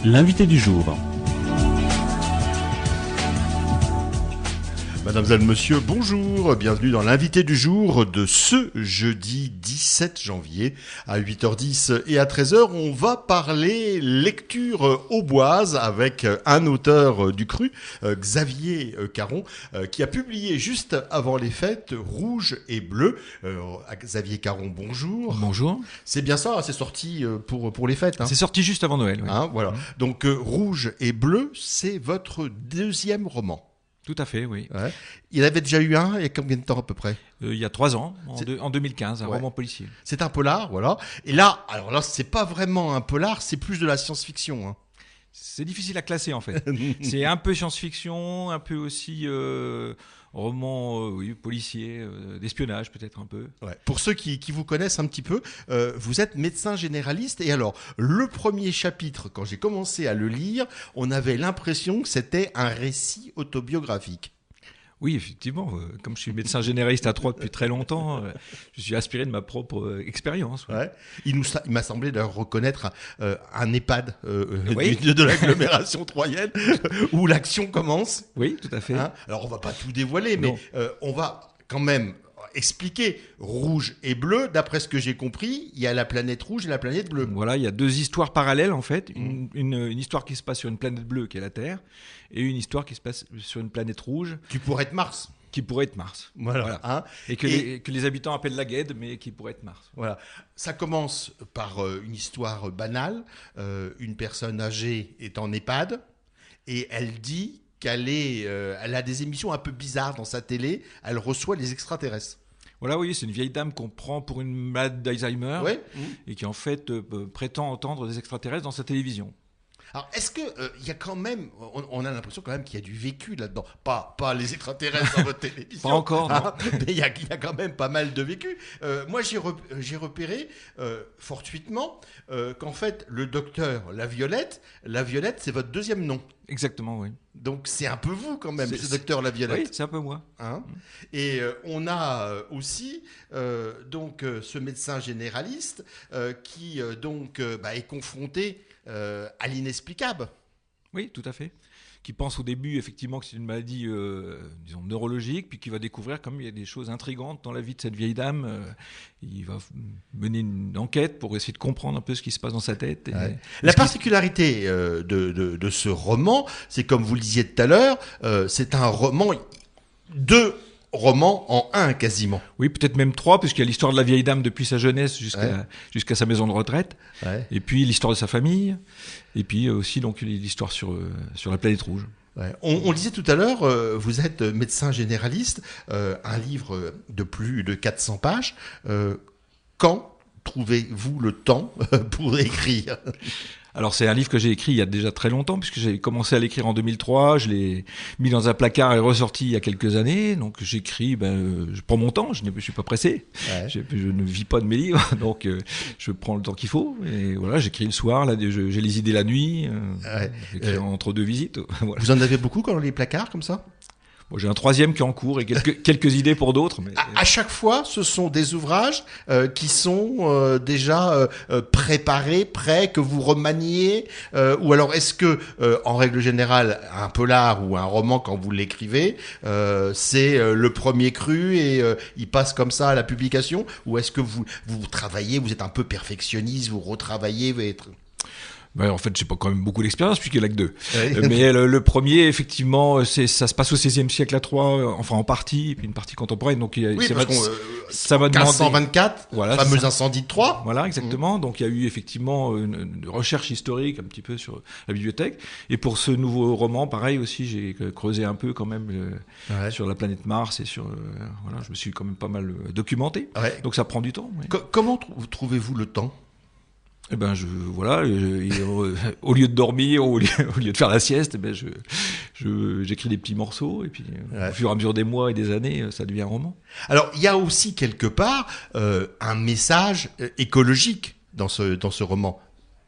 L'invité du jour. Mademoiselle, monsieur, bonjour, bienvenue dans l'invité du jour de ce jeudi 17 janvier à 8h10 et à 13h. On va parler lecture auboise avec un auteur du cru, Xavier Caron, qui a publié juste avant les fêtes Rouge et Bleu. Xavier Caron, bonjour. Bonjour. C'est bien ça, c'est sorti pour les fêtes. C'est sorti juste avant Noël. Oui. Voilà. Donc Rouge et Bleu, c'est votre deuxième roman. Tout à fait, oui. Ouais. Il avait déjà eu un, il y a combien de temps à peu près ? Il y a 3 ans, en 2015, un roman policier. C'est un polar, voilà. Et là, alors là, c'est pas vraiment un polar, c'est plus de la science-fiction. Hein. C'est difficile à classer en fait. C'est un peu science-fiction, un peu aussi roman policier, d'espionnage peut-être un peu. Ouais. Pour ceux qui vous connaissent un petit peu, vous êtes médecin généraliste. Et alors, le premier chapitre, quand j'ai commencé à le lire, on avait l'impression que c'était un récit autobiographique. Oui, effectivement. Comme je suis médecin généraliste à Troyes depuis très longtemps, je suis inspiré de ma propre expérience. Ouais. Il m'a semblé d'ailleurs reconnaître un EHPAD oui. de l'agglomération troyenne où l'action commence. Oui, tout à fait. Hein, alors, on va pas tout dévoiler, mais on va quand même expliquer Rouge et Bleu. D'après ce que j'ai compris, il y a la planète rouge et la planète bleue. Voilà, il y a 2 histoires parallèles en fait. Une histoire qui se passe sur une planète bleue qui est la Terre et une histoire qui se passe sur une planète rouge. Qui pourrait être Mars. Qui pourrait être Mars. Voilà. Hein, et que les habitants appellent la Guède, mais qui pourrait être Mars. Voilà. Ça commence par une histoire banale. Une personne âgée est en EHPAD et elle dit elle a des émissions un peu bizarres dans sa télé. Elle reçoit les extraterrestres. Voilà, oui, c'est une vieille dame qu'on prend pour une malade d'Alzheimer et qui en fait prétend entendre des extraterrestres dans sa télévision. Alors, est-ce que il y a quand même, on a l'impression quand même qu'il y a du vécu là-dedans, pas les extraterrestres dans votre télévision, pas encore, non. Mais il y a quand même pas mal de vécu. Moi, j'ai repéré fortuitement qu'en fait, le docteur La Violette, c'est votre deuxième nom. Exactement, oui. Donc c'est un peu vous quand même, ce docteur La Violette. Oui, c'est un peu moi. Hein, et on a aussi ce médecin généraliste qui est confronté à l'inexplicable. Oui, tout à fait. Qui pense au début effectivement que c'est une maladie, neurologique, puis qui va découvrir comme il y a des choses intrigantes dans la vie de cette vieille dame. Il va mener une enquête pour essayer de comprendre un peu ce qui se passe dans sa tête. La particularité de ce roman, c'est comme vous le disiez tout à l'heure, c'est un roman, 2 romans en un quasiment. Oui, peut-être même 3, puisqu'il y a l'histoire de la vieille dame depuis sa jeunesse jusqu'à sa maison de retraite, et puis l'histoire de sa famille, et puis aussi donc l'histoire sur la planète rouge. Ouais. On le disait tout à l'heure, vous êtes médecin généraliste, un livre de plus de 400 pages. Quand trouvez-vous le temps pour écrire ? Alors c'est un livre que j'ai écrit il y a déjà très longtemps, puisque j'ai commencé à l'écrire en 2003, je l'ai mis dans un placard et ressorti il y a quelques années, donc j'écris, je prends mon temps, je suis pas pressé, je ne vis pas de mes livres, donc je prends le temps qu'il faut, et voilà, j'écris le soir, là, j'ai les idées la nuit, j'écris entre 2 visites. Voilà. Vous en avez beaucoup dans les placards comme ça ? Bon, j'ai un 3e qui est en cours et quelques idées pour d'autres. Mais... À chaque fois, ce sont des ouvrages qui sont déjà préparés, prêts, que vous remaniez ou alors est-ce que, en règle générale, un polar ou un roman, quand vous l'écrivez, c'est le premier cru et il passe comme ça à la publication ? Ou est-ce que vous travaillez, vous êtes un peu perfectionniste, vous retravaillez En fait, j'ai pas quand même beaucoup d'expérience puisqu'il n'y en a que 2. Oui. Mais le premier, effectivement, ça se passe au XVIe siècle à Troyes, enfin en partie, et puis une partie contemporaine. Donc ça va demander 1524, voilà, fameux incendie de Troyes. Voilà, exactement. Donc il y a eu effectivement une recherche historique un petit peu sur la bibliothèque. Et pour ce nouveau roman, pareil aussi, j'ai creusé un peu quand même sur la planète Mars et sur je me suis quand même pas mal documenté. Ouais. Donc ça prend du temps. Oui. Comment trouvez-vous le temps ? Eh ben au lieu de dormir, au lieu de faire la sieste, j'écris des petits morceaux et puis au fur et à mesure des mois et des années, ça devient un roman. Alors il y a aussi quelque part un message écologique dans ce roman.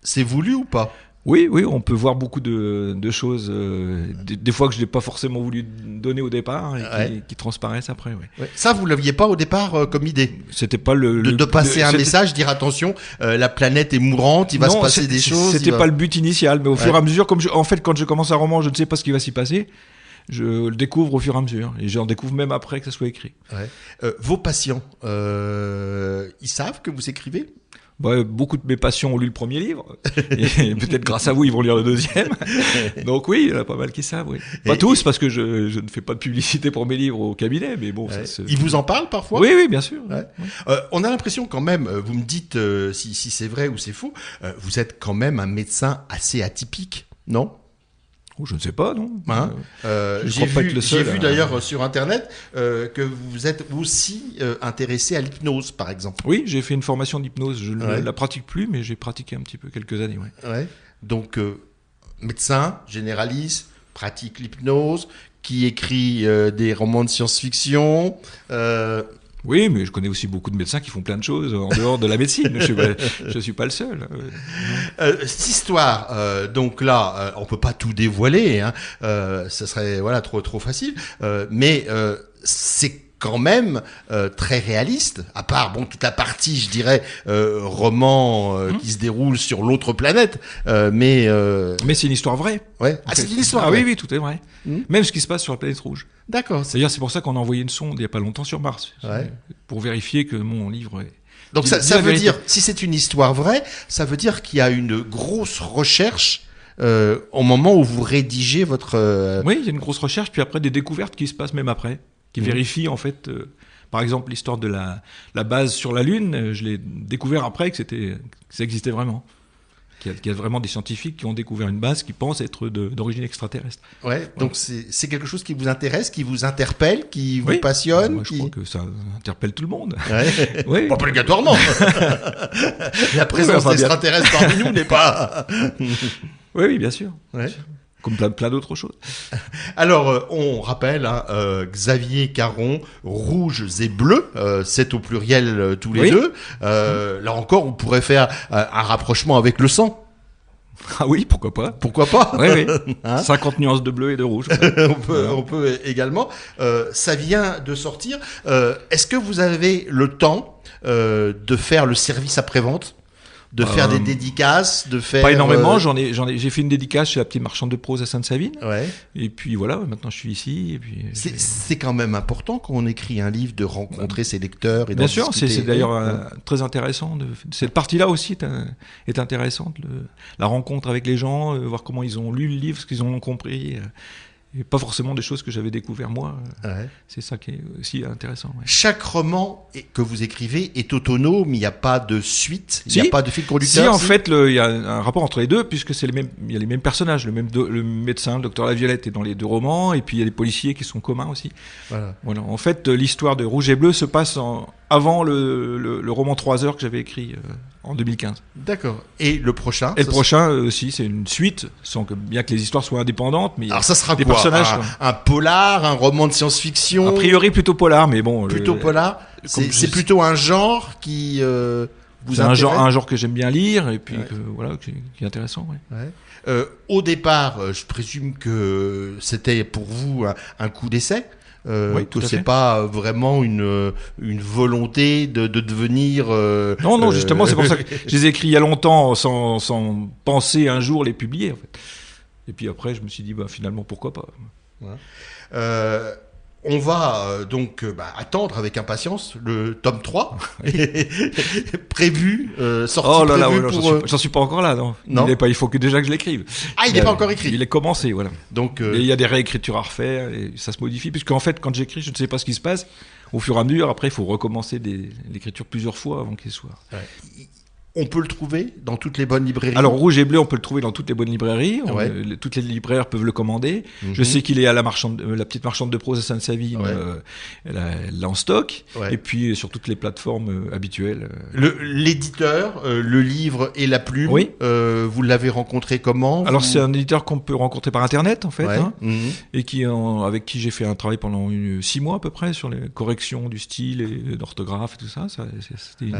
C'est voulu ou pas ? Oui, on peut voir beaucoup de choses, des fois que je n'ai pas forcément voulu donner au départ et qui transparaissent après. Oui. Ouais. Ça, vous l'aviez pas au départ comme idée. C'était pas de passer un message, dire attention, la planète est mourante, il va se passer des choses. C'était pas le but initial, mais au fur et à mesure, en fait, quand je commence un roman, je ne sais pas ce qui va s'y passer. Je le découvre au fur et à mesure, et j'en découvre même après que ça soit écrit. Ouais. Vos patients, ils savent que vous écrivez? Beaucoup de mes patients ont lu le premier livre, et peut-être grâce à vous, ils vont lire le deuxième. Donc oui, il y en a pas mal qui savent. Oui. Pas tous, parce que je ne fais pas de publicité pour mes livres au cabinet, mais bon. Ouais. Ils vous en parlent parfois? Oui, bien sûr. Ouais. On a l'impression quand même, vous me dites si c'est vrai ou c'est faux, vous êtes quand même un médecin assez atypique, non? Je ne sais pas, non. Hein j'ai vu d'ailleurs sur Internet que vous êtes aussi intéressé à l'hypnose, par exemple. Oui, j'ai fait une formation d'hypnose. Je ne la pratique plus, mais j'ai pratiqué un petit peu quelques années. Ouais. Donc, médecin, généraliste, pratique l'hypnose, qui écrit des romans de science-fiction. Oui, mais je connais aussi beaucoup de médecins qui font plein de choses en dehors de la médecine. Je suis pas le seul. Cette histoire, donc là, on peut pas tout dévoiler, hein, ce serait trop facile, mais c'est quand même très réaliste, à part toute la partie, je dirais, roman qui se déroule sur l'autre planète, mais c'est une histoire vraie. Ouais. C'est une histoire vraie. Oui, tout est vrai. Même ce qui se passe sur la planète rouge. D'accord. D'ailleurs, c'est pour ça qu'on a envoyé une sonde il y a pas longtemps sur Mars, pour vérifier que mon livre est... Donc ça veut dire, si c'est une histoire vraie, ça veut dire qu'il y a une grosse recherche au moment où vous rédigez votre... Oui, il y a une grosse recherche, puis après des découvertes qui se passent même après, qui vérifient en fait... Par exemple, l'histoire de la base sur la Lune, je l'ai découvert après que ça existait vraiment. Qu'il y a vraiment des scientifiques qui ont découvert une base qui pense être d'origine extraterrestre. Ouais, donc c'est quelque chose qui vous intéresse, qui vous interpelle, qui vous passionne. Moi, je crois que ça interpelle tout le monde. Ouais. Oui. Pas obligatoirement. La présence d'extraterrestres parmi nous n'est pas... Oui, bien sûr. Ouais. Comme plein d'autres choses. Alors, on rappelle, Xavier Caron, Rouges et Bleus, c'est au pluriel tous les deux. Là encore, on pourrait faire un rapprochement avec le sang. Ah oui, pourquoi pas. Pourquoi pas. Oui. 50 nuances de bleu et de rouge. On peut également. Ça vient de sortir. Est-ce que vous avez le temps de faire le service après-vente ? De faire des dédicaces, de faire... Pas énormément, j'ai fait une dédicace chez la petite marchande de prose à Sainte-Savine. Ouais. Et puis voilà, maintenant je suis ici. Et puis, c'est quand même important quand on écrit un livre de rencontrer ses lecteurs et d'en discuter. Bien sûr, c'est d'ailleurs très intéressant. Cette partie-là aussi est intéressante. La rencontre avec les gens, voir comment ils ont lu le livre, ce qu'ils en ont compris. Et pas forcément des choses que j'avais découvert moi. C'est ça qui est aussi intéressant. Ouais. Chaque roman que vous écrivez est autonome, il n'y a pas de suite, il n'y a pas de fil conducteur. Si, en fait, il y a un rapport entre les deux, puisque il y a les mêmes personnages. Le médecin, le docteur Laviolette, est dans les deux romans, et puis il y a les policiers qui sont communs aussi. Voilà. En fait, l'histoire de Rouge et Bleu se passe avant le roman 3 heures que j'avais écrit en 2015. D'accord. Et le prochain? Et le prochain aussi, c'est une suite, bien que les histoires soient indépendantes. Mais alors ça sera des quoi? Personnages, un polar, un roman de science-fiction? A priori plutôt polar, mais bon. Plutôt polar. C'est plutôt un genre qui vous intéresse? Un genre que j'aime bien lire et puis qui est intéressant. Ouais. Au départ, je présume que c'était pour vous un coup d'essai. Que c'est pas vraiment une volonté de devenir... Non, justement, c'est pour ça que je les ai écrits il y a longtemps sans penser un jour les publier, en fait. Et puis après, je me suis dit, finalement, pourquoi pas. On va donc attendre avec impatience le tome 3 prévu, sorti prévu j'en suis pas encore là, non. Il faut déjà que je l'écrive. Ah, il n'est pas encore écrit. Il est commencé, voilà. Donc, et il y a des réécritures à refaire, et ça se modifie, puisqu'en fait, quand j'écris, je ne sais pas ce qui se passe. Au fur et à mesure, après, il faut recommencer l'écriture plusieurs fois avant qu'il soit... On peut le trouver dans toutes les bonnes librairies. Alors, Rouge et Bleu, on peut le trouver dans toutes les bonnes librairies. Toutes les libraires peuvent le commander. Je sais qu'il est à la petite marchande de prose à Sainte-Savine. Elle l'a en stock. Et puis, sur toutes les plateformes habituelles. L'éditeur, le livre et la plume, vous l'avez rencontré comment? Alors, c'est un éditeur qu'on peut rencontrer par Internet, en fait. Et avec qui j'ai fait un travail pendant 6 mois à peu près sur les corrections du style et d'orthographe et tout ça. C'était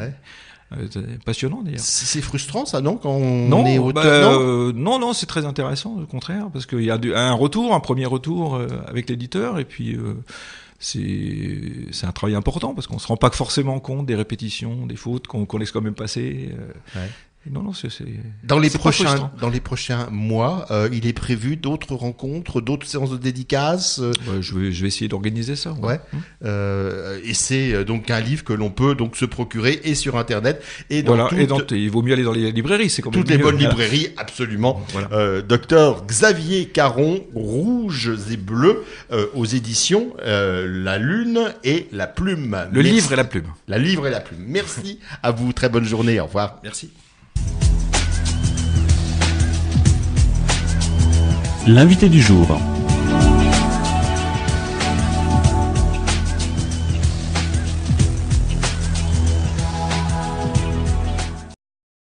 C'est passionnant d'ailleurs. C'est frustrant ça, non, quand on est auteur? Non, c'est très intéressant, au contraire, parce qu'il y a un premier retour avec l'éditeur, et puis c'est un travail important, parce qu'on se rend pas forcément compte des répétitions, des fautes qu'on laisse quand même passer. Ouais. Non, dans les prochains mois, il est prévu d'autres rencontres, d'autres séances de dédicaces. Je vais essayer d'organiser ça. Ouais. Et c'est donc un livre que l'on peut donc se procurer et sur internet et dans il vaut mieux aller dans les librairies, c'est quand même toutes les bonnes librairies, absolument. Voilà. Docteur Xavier Caron, Rouges et Bleus, aux éditions La Lune et la Plume. Le livre et la plume. La livre et la plume. Merci à vous, très bonne journée, au revoir. Merci. L'invité du jour.